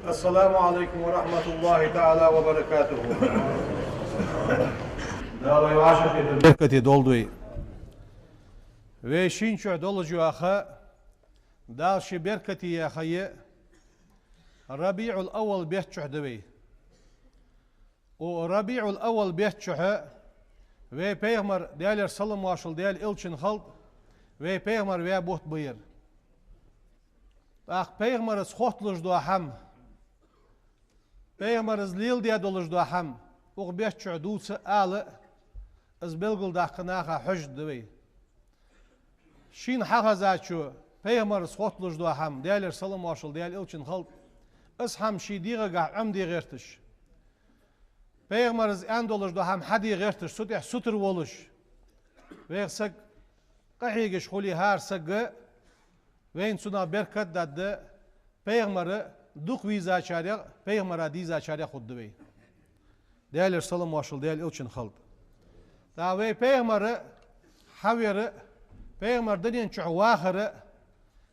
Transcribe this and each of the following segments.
Assalamu alaikum wa rahmatullahi ta'ala wa barakatuhu. Davay aşık berkati dolduy. Ve şinço dolucu aха dalşı berkati yaxayı Rabi'ul awal behçuh devi. O Rabi'ul awal behçuh ve Peygamber değerler sallallahu aleyhi ve sellem ilçin halk ve Peygamber ve buht buyur. Ah Peygamber's hotluş duaham. Peygamber's lil diye doluş duaham. O behçuh duçı alı az belgul daqnaha hujj devi. Şin hagazaçu Peygamber's hotluş duaham değerler sallallahu aleyhi ve sellem ilçin halk as ham şi diğe amdi gertiş. Peygamber's en doluş duaham hadi gertiş sutur oluş. Ve sak qahigeş huli har sagı ve insuna berkat daddı Peygamber'i duk viza çarya Peygamber'a diza çarya xudduvi. Değerler sallallahu aleyhi ve sellem ilçin halk. Da ve Peygamber'i haveri Peygamber dinin çuwahırı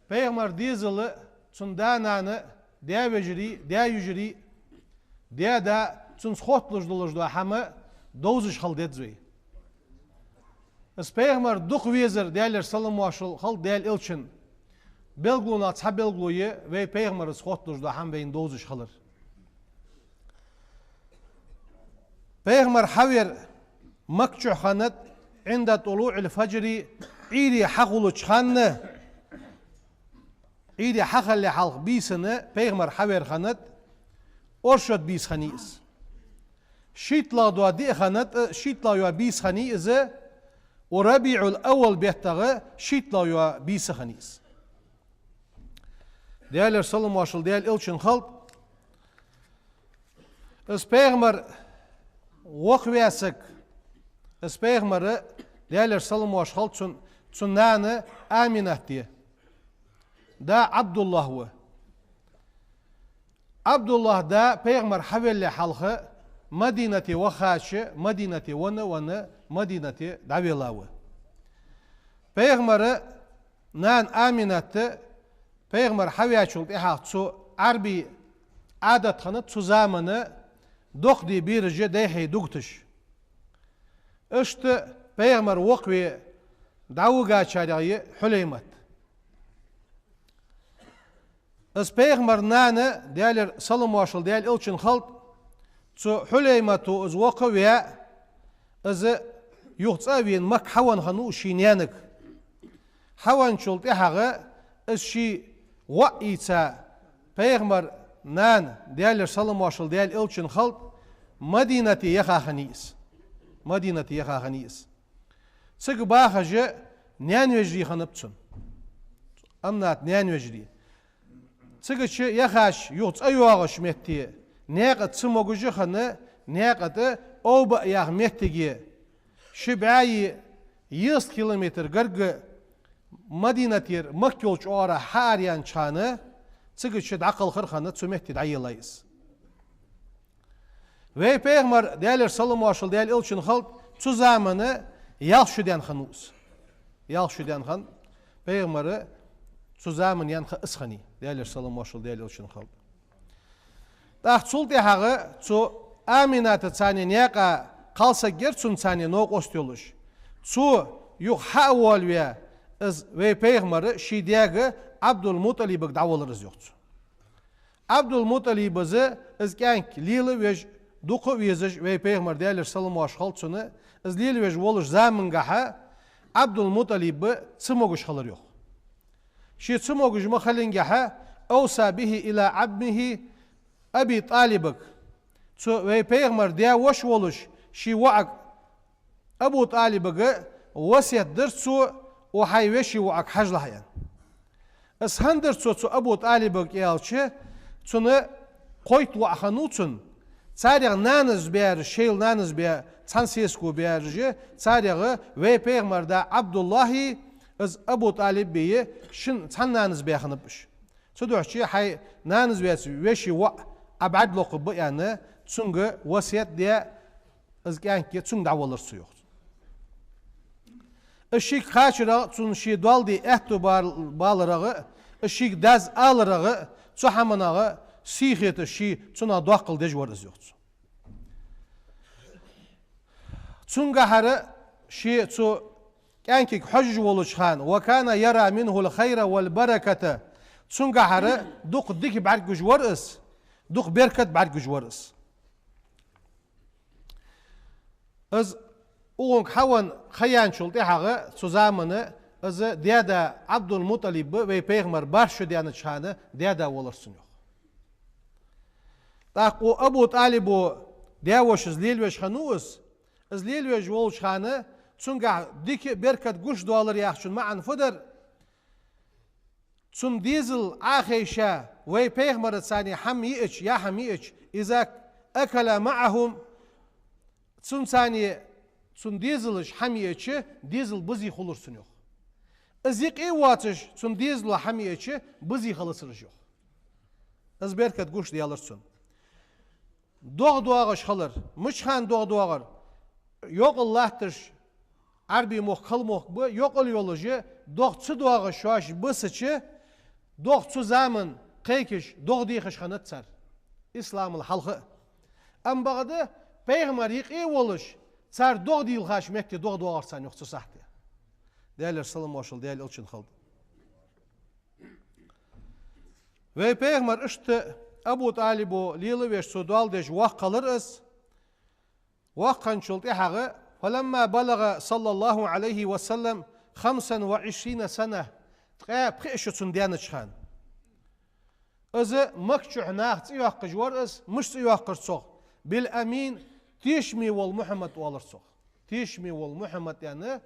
Peygamber dizili sundananı de vecri de yücri de da sun xotluş da hamı dozuş hal dedzvi. Es Peygamber duk vizir değerler sallallahu aleyhi ve sellem değer ilçin belgluna tabelgluyu ve Peygamber'i xotluş da ham ve dozuş halır. Peygamber haver makçu hanat inda tulu'il fajri İri haqulu çıkanı İri haqalli halk bisini Peygamber haber hanat orşot bis hanis. Şitla dua di hanat şitla yuva bis hanis o Rabi'ul awal behtağı şitla yuva bis hanis. Değerler sallallahu aleyhi ve sellem ilçin halk es Peygamber vakviyasık es Peygamber'i değerler sallallahu aleyhi ve sellem Sunnanı Aminah diye. Da Abdullah ve. Abdullah da Peygamber havelli halkı Madineti ve haşı, Madineti ve Madineti davila ve. Peygamber'i nan Aminah'tı Peygamber haviyaçul ihaq su arbi adet hanıt su zamanı dokdi birce dehi dugtuş. İşte Peygamber vakvi davuga çarayı Hüleymat. Es Peygamber nanı değerler sallallahu aleyhi ve sellem ilçin halk su Hüleymatu az vakvi az yuhtsaviyen mak havan hanu şinyanik. Havan çult ihağı az şi va'ita Peygamber nan değerler sallallahu aleyhi ve sellem ilçin halk Madineti yakahaniyiz. Madineti yakahaniyiz. Sık bahacı nyan vecri hanıpçın. Anlat nyan vecri. Sıkıçı yakaş yurt ayuağış metti. Neqat sımogucu hanı neqatı oba yağ mettigi. Şibayi 100 kilometr gırgı Madinatir Mekkiyolç oğra hariyan çanı sıkıçı daqıl kırhanı tümetti dayılayız. Ve Peygamber değerler sallallahu aleyhi ve sellem ilçin halk şu zamanı Yalşüden hanus. Yalşüden han Peygamber'i şu zaman yanka ıshani. Değerler sallallahu aleyhi ve sellem için halk. Dağ çul dehağı şu Aminatı çani niyaka kalsa gerçün çani nok ostiyoluş. Şu yuh haval ve Peygamber'i şidiyağı Abdülmuttalib'e davalırız yoktu. Abdülmuttalib'ı izkenk lili ve duku vizij ve Peygamber değerler sallallahu aleyhi ve sellem izleyeli ve oluş zamangaha Abdülmuttalib'i çımoguş halır yok. Şi çımoguş mahalingaha evsa bihi ila abmihi Abi Talib'ik. Ve Peygamber diye hoş oluş şi vaak Abu Talib'ik vasiyettir su o hayve şi vaak haclahayan. Ishandır su Abu Talib'ik yalçı sunu koyt vaahanuçun Çarığı nanız bir şeyl nanız bir Sansiyesku bir çarığı ve Peygamber de Abdullahi az Abu Talib beyi şin san nanız bir hanıpmış. Södüğçi hay nanız bir ve şi va abad loqbu yani çünkü vasiyet diye az genki çünkü davalır su yok. Işık kaçıra çünkü şi daldi ehtu bağlırağı ışık daz alırağı su hamanağı سيخيت الشي تنا داقل دجور ازيوت تنجا هر شيء تو كانك حج ولشخان وكان يرى منه الخير والبركة تنجا هر دوق ديك بعد جورس دوق بركة بعد جورس از اونك حوان خيان شلتي حاجة تزامنه از ديادا عبد المطلب و پیغمبر برشو ديانة شانه ديادا ولرسن يخ تاقو ابو طالب دياوش زليل وش خنوس زليل وش ولش خانه تسنقع ديك بركة قش دولار ياخشن معن فدر تسن ديزل آخيشا و پیغمبر الثاني حميئش يا حميئش إذا أكل معهم تسن ثاني تسن ديزلش حميئش ديزل بزي خلرسن يخ ازيق اي واتش تسن ديزل حميئش بزي خلصرش يخ از بركة قش ديالرسن دوغ دوغش خلر مش خان دوغ دوغر yok Allah'tır Arbi moh kıl moh bu yok oluyorlucu doğ çı doğa şaş bu sıçı doğ çı zaman kaykiş doğ diyiş kanat sar İslam'ın halkı am bağdı peygamber yıkı oluş sar doğ değil haş mekte doğ doğarsan yoksa sahte değerler salam hoşul değerli için kaldı ve peygamber işte Abu Talib'u lili ve sudal deş vah kalırız وقن شلت إحاغة فلما بلغ صلى الله عليه وسلم 25 سنة تقاب خيشو تنديان شخان إذا مكشو حناخت إيوحق جوار إز مش إيوحق رسوخ بالأمين تيشمي والمحمد والرسوخ تيشمي والمحمد يعني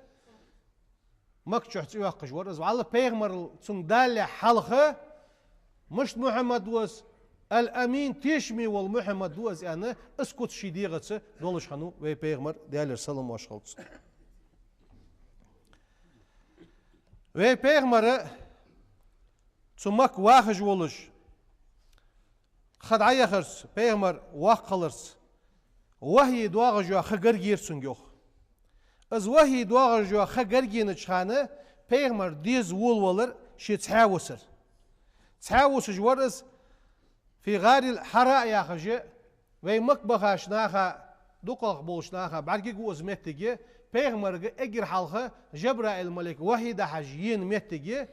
مكشو إيوحق جوار إز وعلى بيغمر تندال حلقة مش محمد وز الأمين تيشمي والمحمد دوز يعني اسكت شديغة دولش خانو و پیغمبر ديالر سلام واشخلص و پیغمبر تمك واخج ولش خد عيخرس پیغمبر واخ قلرس وهي دواغجو خگر گيرسن يوخ از وهي دواغجو خگر گينچ خانه پیغمبر ديز ولولر شي تحاوسر تحاوس جورس في غار الحراء يا خجي وي مكبخاش ناخا دقق بولش ناخا بعد جوز متجي بيغمر اجر حلقه جبرائيل الملك وحيد حجين متجي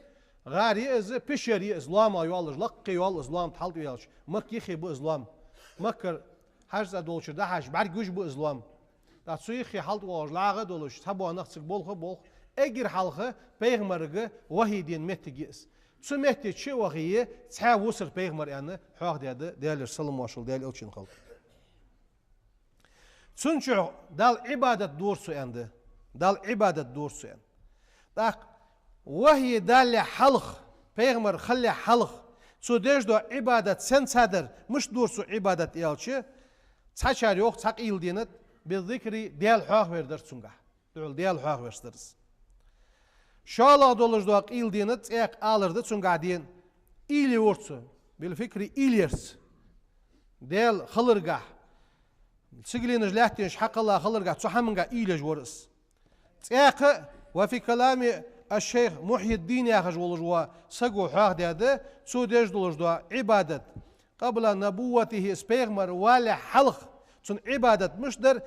غاري از بشري اسلام يولج لقي يول اسلام تحلط يولج مكي خي بو اسلام مكر حجز دولش ده حج بعد جوج بو اسلام دا سويخي حلط وولج لاغه دولش تبو نخصك بولخ بولخ اجر حلقه بيغمر وحيدين متجي سمعت شيء وغيه تحاوسر بيغمر يعني حق ديالر سلام واشل ديال الچين خلق سنشو دال عبادة دورسو عنده دال عبادة دورسو عنده داك وهي دال حلق بيغمر خلي حلق سو ديش دو عبادة سن صدر مش دورسو عبادة يالچي تاچار يوق تاق يلدينت بالذكر ديال حق وردر سنگا ديال حق وردرس شالا دولج دوق إلدينت إيق آلرد تسونغادين إيلي ورتسو بالفكري إيليرس ديل خلرقا سيقلينج لاحتينش حق الله خلرقا تسوحمنغا إيليج ورس إيق وفي كلام الشيخ محي الدين ياخج ولجوا سقو حاق دياده سو ديج دولج دوا عبادة قبل نبوته اسبيغمر ولا حلق تون عبادة مشدر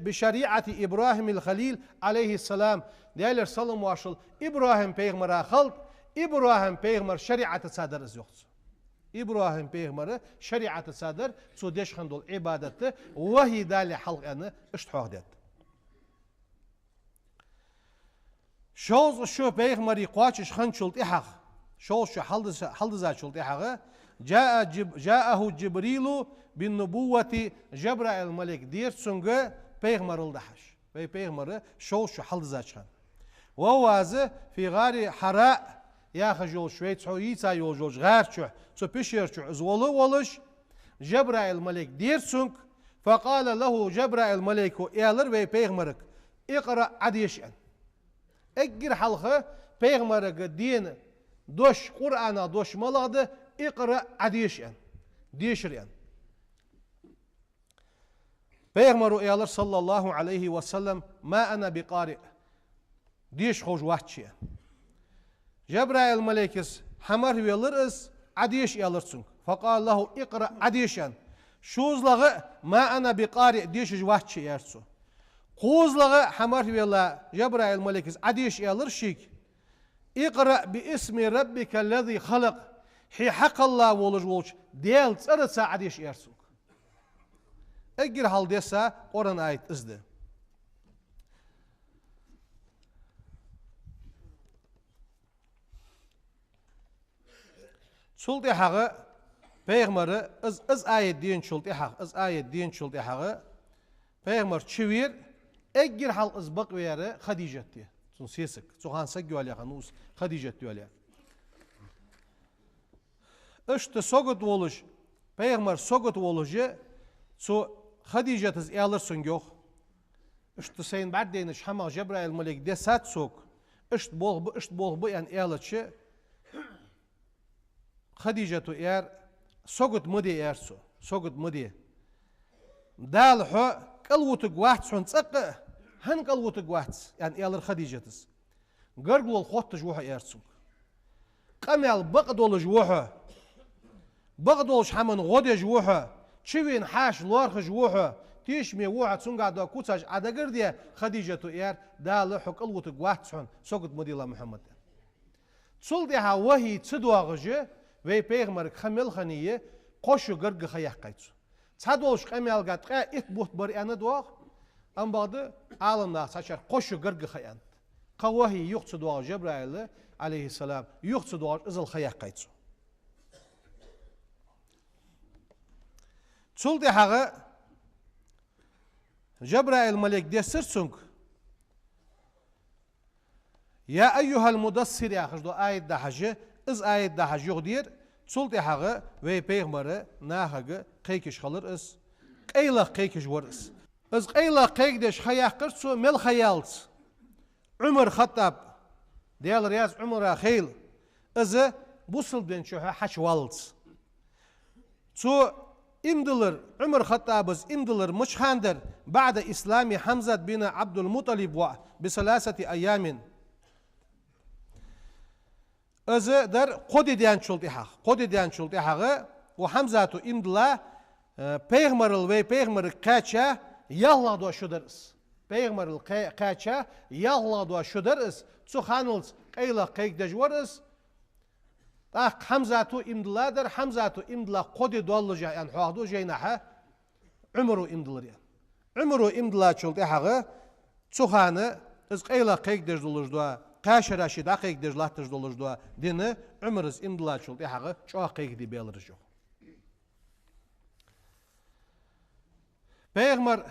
بشريعة إبراهيم الخليل عليه السلام ديالر سلام واشل إبراهيم بيغمر خلق إبراهيم بيغمر شريعة صادر زيوخت إبراهيم بيغمر شريعة صادر سو ديش خندول عبادة وهي دالي حلق أنا اشتحوه ديت شوز شو بيغمر يقواتش خنشلت إحاق شوز شو حلدزا شلت إحاق جاءه جبريل بالنبوة جبرائيل الملك دير سنجا بيغمر الدحش بيغمر شوز شو حلدزا شخن وواز في غار حراء يا خجول شويت حويتا يوجوج غار شو سو بيشير شو زولو ولش جبرائيل الملك دير سنك فقال له جبرائيل الملك يالر وي بيغمرك اقرأ عديشان اجر حلقه بيغمرك دين دوش قرآن دوش ملغده اقرأ عديشان ديشريان بيغمر يالر صلى الله عليه وسلم ما أنا بقارئ ديش خوش وحشي جبرائيل الملكس حمر ويلرس عديش يالرسون فقال له اقرأ عديشا شوز لغة ما أنا بقارئ ديش جوات شي يرسو قوز لغة حمار بالله جبرائيل الملك عديش يالرشيك اقرأ باسم ربك الذي خلق حي حق الله ولج ولج ديال تسرسا عديش يرسو اجر حال ديسا قرآن آية ازده شلطي حقا پیغمبر از آیت دین شلطي حق از آیت دین شلطي حقا پیغمبر چویر اگر حال از بق ویره خدیجه دی سون سیسک سوهان سگوالیا خنوس خدیجه دیالیا اشت سوگت ولش پیغمبر سوگت ولجه سو خدیجه از ایالر سنگوخ اشت سین بعد دینش همه جبرائیل ملک دسات سوک اشت بول بو یان ایالتشه خديجة إير سوقت مدي إيرسو سوقت مدي دال حو قلوتك واحد سون تسقى هن قلوتك واحد يعني إير خديجة تس قرقل الخوت جوها إيرسو قمل بقدول جوها بقدولش حمن غودي جوها شوين حاش لورخ جوها تيشمي واحد سون قاعد كوتاج عدا قردية خديجة إير دال حو قلوتك واحد سون سوقت مدي الله محمد تسولدها وهي تدواغجه ve peygamber kamel khaniye qoşu gırgı xayak qaytsu çadolş kamel gat qa it buht bar ana doq am badı alında saçar qoşu gırgı xayan qavahi yoqçu doq Cebrail aleyhisselam yoqçu doq izil xayak qaytsu çuldi hağı Cebrail melek desirsun ya eyyuhal mudassir ya xdo ayet da hacı از آیت ده هجوق دیر سلط حقه و پیغمبره نه حقه قیکش خالر اس قیلا قیکش ورس از قیلا قیک دش خیاق کرد سو مل خیالت عمر خطاب دیال ریاض عمر خیل از بوصل بین شوها حش والت سو امدلر عمر خطاب از امدلر مش خاندر بعد اسلام حمزة بن عبد المطلب بثلاثة أيام از در قدی دیان شلطی حق قدی دیان شلطی حقه و حمزه تو امدلا پیغمبرل و پیغمبر قاچا یالله دو شدرس پیغمبرل قاچا یالله دو شدرس تو خانلز قیلا قیک دجورس تا حمزه تو امدلا در حمزه تو امدلا قدی دولجا یان حقدو جینها عمرو امدلر عمرو امدلا شلطی حقه تو خانه از قیلا قیک دجولجدو قاش راشد عقيق دج لاتج دولج دوا دينه عمرز امدلا شلطي حقه شو عقيق دي بيلرجو پیغمبر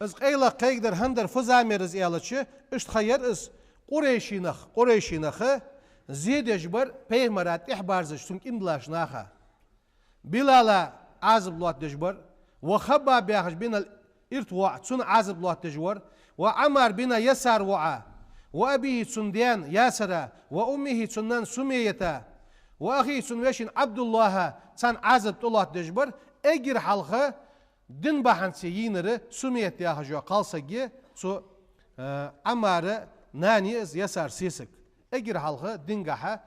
از قيلا قيق در هندر فزامرز يالچه اشت خير از قريشينخ زيد جبر پیغمبرات احبارزش سون امدلاش ناخه بلالا عازب لوات دجبر وخبا بياخش بين الارتواع سون عازب لوات دجور وعمر بن يسار وعا وأبيه سنديان ياسر وأمه سنان سمية وأخيه سنوشين عبد الله سان عزب الله دجبر أجر حلقة دن بحن سيينر سمية يا هجوا قالسجي سو عمر ناني يسار سيسك أجر حلقة دن جحا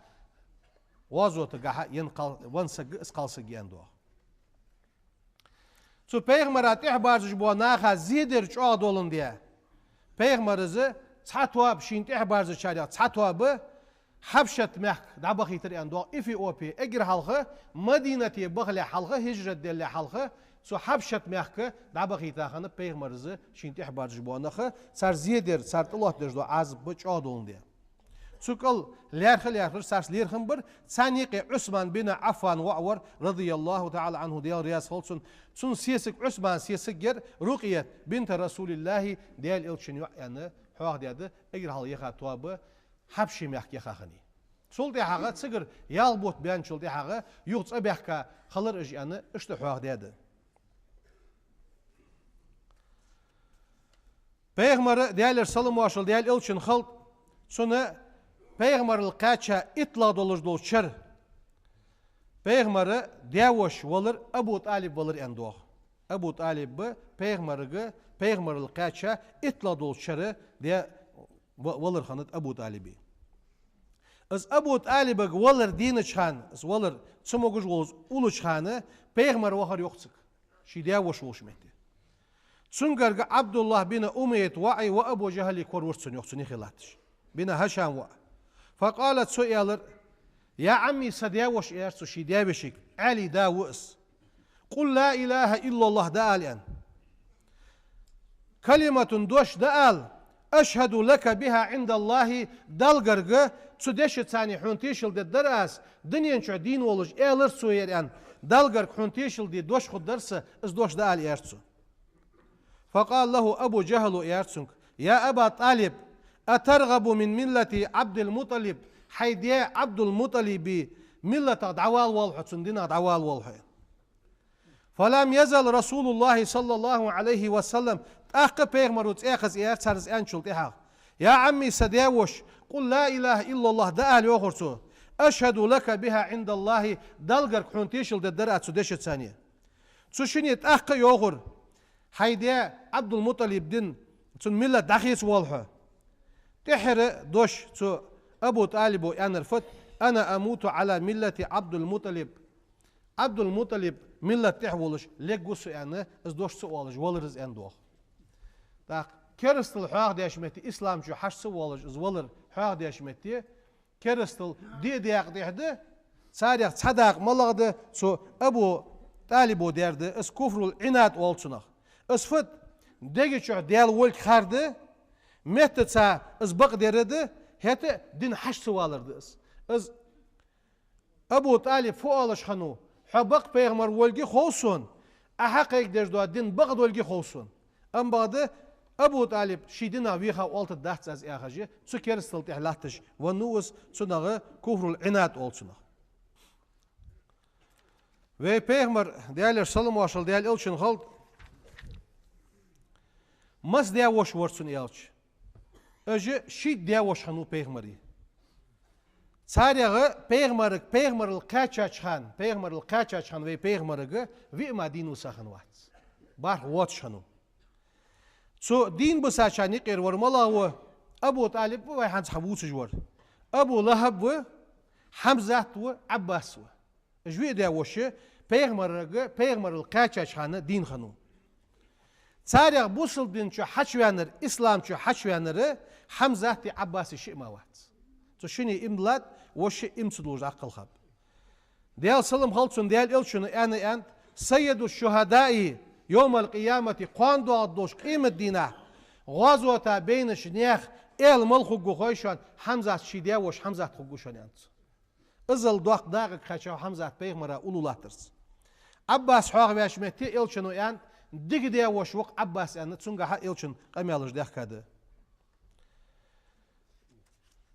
وازوت جحا ينقل ونسج قالسجي عنده سو پیغمبرات إحبار جبوا ناخا زيدر شو دولن ديه پیغمبرزه صحتواب شینت احبارز شریعت صحتواب حبشت مخ دبخی تر اندو افیوپی اگر حلقه مدینه بخل حلقه هجرت دل حلقه سو حبشت مخ دبخی تاخنه پیغمبرزه شینت احبارز جبوانخه سر زیدر سر الله دجدو از بچ آدولنده سوكل ليرخل سارس ليرخم بر سانيق عثمان بن عفان وعور رضي الله تعالى عنه ديال رياس خلصن سون سيسك عثمان سيسك جر رقية بنت رسول الله ديال إلشن يعني حواق ديال اجر هال يخا تواب حبشي ميحك يخا خني سولتي حاجة تسجر يالبوت بيان سولتي حاجة يوت أبيحكا خلر إج يعني إشت حواق ديال بيغمر ديال السلام واشل ديال إلشن خلط سنة پیغمبر القاچا اطلاع دولج دول شر پیغمبر دیوش ولر ابو طالب ولر اندوخ ابو طالب پیغمبر القاچا اطلاع دول شر دی ولر خانت ابو طالبي از ابو طالب ولر دين شان از ولر سموغش ولز اولو شانه پیغمبر وخر يوخسك شيديا وش متي سنگر عبد الله بن أمية وعي وأبو جهل يكور ورسن يخسن خلاتش بن هشام وع فقالت سؤال يا عمي صديا وش إيرسو شيديا بشيك علي دا وأس قل لا إله إلا الله دا الآن كلمة دوش دا أشهد لك بها عند الله دلغرغ تسدش ثاني حنتيشل دي درس دنيا شو دين ولج إيلر سويران دلغرغ حنتيشل دي دوش خد درس از دوش دا إيرسو فقال له أبو جهل إيرسونك يا أبا طالب أترغب من ملة عبد المطلب حيديا عبد المطلب ملة دعوال والحة سندنا دعوال والحة فلم يزل رسول الله صلى الله عليه وسلم أخ بيغمر وتأخذ إيرسارز أنشل يا عمي سديوش قل لا إله إلا الله دا أهل يوخرسو أشهد لك بها عند الله دلغر حنتيشل ددرات سدش ثانية تشنيت أخ يوخر حيديا عبد المطلب دين تون ملة دخيس والحة تحر دوش تو أبو طالب أنا الفت أنا أموت على ملة عبد المطلب عبد المطلب ملة تحولش لقوس أنا إز دوش سوالج ولرز أن دوخ تاق كرستل حاق ديشمتي إسلام شو حش سوالج إز ولر حاق ديشمتي كرستل دي ده صاريق صداق ملغده سو أبو طالب derdi إز كفر العناد والسنخ إز فت دقي شو ديال ولك خارده مهت سا إز بق derdi هته دين حش سوالرده إز أبو طالب فوالش خنو حبق بيغمر ولگي خوصون أحقق دجدوا دين بقد ولگي خوصون أم بعد أبو طالب شيدنا ويخا والت دهت از إخاجي سو كرستل تحلاتش ونوس سنغ كفر العناد والسنغ ve peygamber değerler salım başıl değer ilçin halt mas değer hoş vursun ilç öce şid değer hoş hanu peygamberi sarığı peygamberil kaçaçhan ve peygamberi ve madinu sahan vat bar vat hanu so din bu saçani qir varmala ve Abu Talib ve han sahabuç jwar Abu Lahab ve Hamza ve Abbas ve جوی دیوشه پیغمبر القاچش خانه دین خانو. تاریخ بوسل دین چه حشوانر اسلام چه حشوانره حمزه تی عباس شیماوات. تو شنی املات وش امسدوج عقل خب. دیال سلم خالصون دیال ایلشون آن سید الشهداء يوم القيامة قاندو عدوش قيمة دينا غزوة بين شنيخ إل ملخو جوخيشان حمزة شيديا وش حمزة خوجوشان يانت. ازل دوق داغ خشوا حمزة بيغمرة أولولاترس عباس حاغ واشمتي إلشنو يان ديك ديا وشوق عباس أن تسونغا ها إلشن قميالش ده كده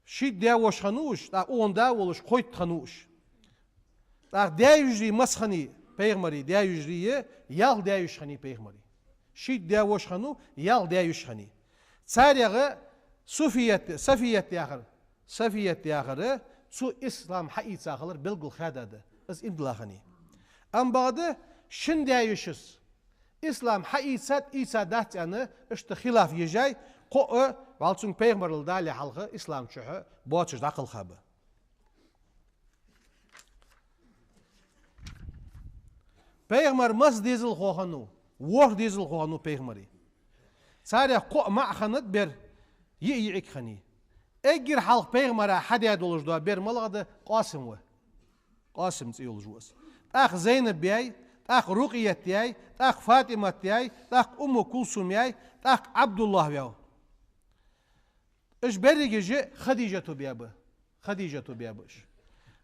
شيد ديا وش خنوش تا اون دا ولش قويت خنوش تا ديا يجري مسخني بيغمري ديا يجري يال ديا يشخني بيغمري شيد ديا وش خنو يال ديا يشخني ساريغه صفية آخر سو إسلام حقيقة ساخلر بلغل خادة از إمدلاخني أم بعد شن دايشس إسلام حقيقة إيسا دات أنا إشت خلاف يجاي قو والسون بيغمر الدالي حلقة إسلام شحه باتش داخل خابه بيغمر مس ديزل خوخانو وور ديزل خوخانو بيغمري ساري قو مع خند بر يعيك خني اگر حلق پیغمبر حدیه دولش دو بر ملغده قاسم تيولج وس اخ زينب بیای اخ رقیه بیای اخ فاطمه بیای اخ كلثوم بیای اخ عبد الله بیاو اش برگه خدیجه تو بیابش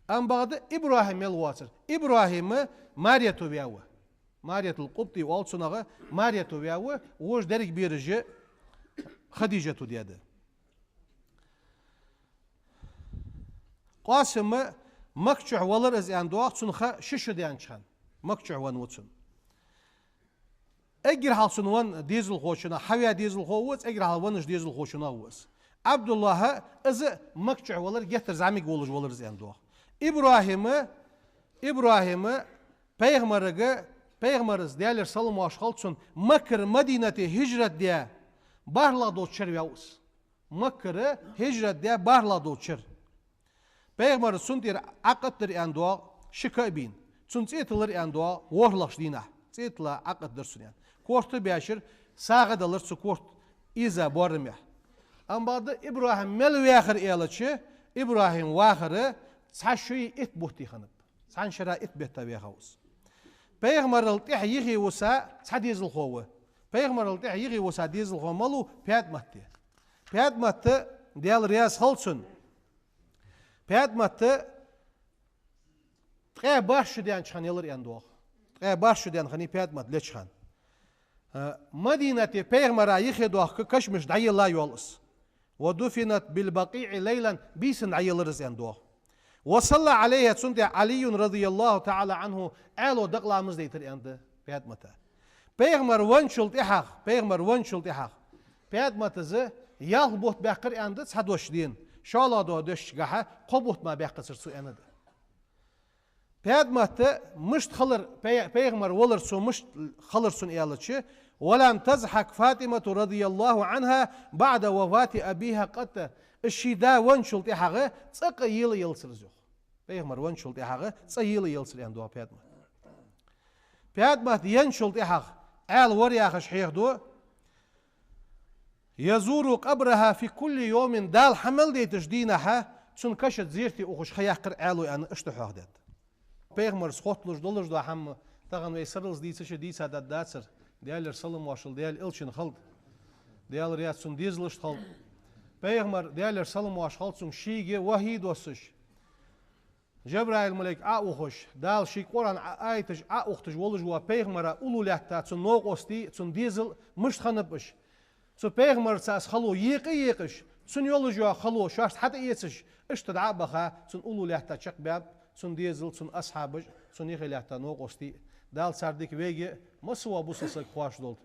ام بعد ابراهیم الواتر ابراهیم ماريا تو بیاو ماريا القبطي والصنغه ماريا تو بیاو وش درگ بیرجه خدیجه تو دیاده قاسم مكتوع ولر از ان دوق سنخه شش ديان چان مكتوع ون وتسن اجر حال سنوان ديزل خوشنا حويا ديزل خووس اجر حال ونش ديزل خوشنا وس عبد الله از مكتوع ولر گتر زامي ولج ولر از ان دوق ابراهيم پیغمبرز دیالر سلام اشخالصون مكر مدينه هجرت ديا بارلا دوچر ياوس مكر هجرت ديا بارلا دوچر Peygamber suntir akatdır en doğa şikabin. Sun tsietler en doğa warlach dina. Tsietla akatdır sunan. Kortu beşir sağa dalır su kort iza bormya. Ambadı İbrahim melvehir elaçı İbrahim vahırı saşuy it buhti hanıp. San şara it betta behavuz. Peygamber altih yihi vsa sadizl khowe. Peygamber altih yihi vsa dizl khomalu piyat matte. Piyat matte dial riyas halsun. Piyat matte tqe baş diyan çıkan yılır yandı. Tqe baş diyan hani piyat mat le çıkan. مدينة بيغمرا يخدوخ كشمش دعي الله يولس ودفنت بالبقيع ليلا بيسن عي لرز يندوخ وصلى عليها سنت علي رضي الله تعالى عنه قالوا دقلا مزديتر يند بيات متى بيغمر ونشلت إحاق بيغمر ونشلت إحاق بيات متى ز يالبوت بقر يند صدوش دين شالا دو دش جها قبوت ما بقر سرسو يند بيات متى مشت خلر بيغمر ولر سو مشت خلر سن إيالتشي ولم تزحك فاطمة رضي الله عنها بعد وفاة أبيها قط الشداء ونشلت إحاغة تقيل يلسرزوخ بيغمر ونشلت إحاغة تقيل يلسر يندوها بيات مات ينشلت إحاغ آل ورياخش حيخدو يزور قبرها في كل يوم دال حمل دي تجدينها تسن كشت زيرتي أخش خياقر آلو أن اشتحوه داد بيغمر سخوتلوش دولش دو حم تغن ويسرلز ديسش ديسا داد داتسر ديال سلم واشل ديال إلشن خلد ديال رياض سن ديزلش خلد بيغمر ديال سلم واش خلد سن شيغي وحيد وسش جبرائيل ملك أوخش دال شي قرآن آيتش أوختش ولج وا بيغمر أولو لحتا سن نوق أستي سن ديزل مش خنبش سو بيغمر ساس خلو يقش سن يولج وا خلو شاش حتى يتش اشتدع بخا سن أولو لحتا شق باب سن ديزل سن أصحابش سن يخي لحتا نوق أستي دال سردك ويجي مسوا بوسسك خواش دولت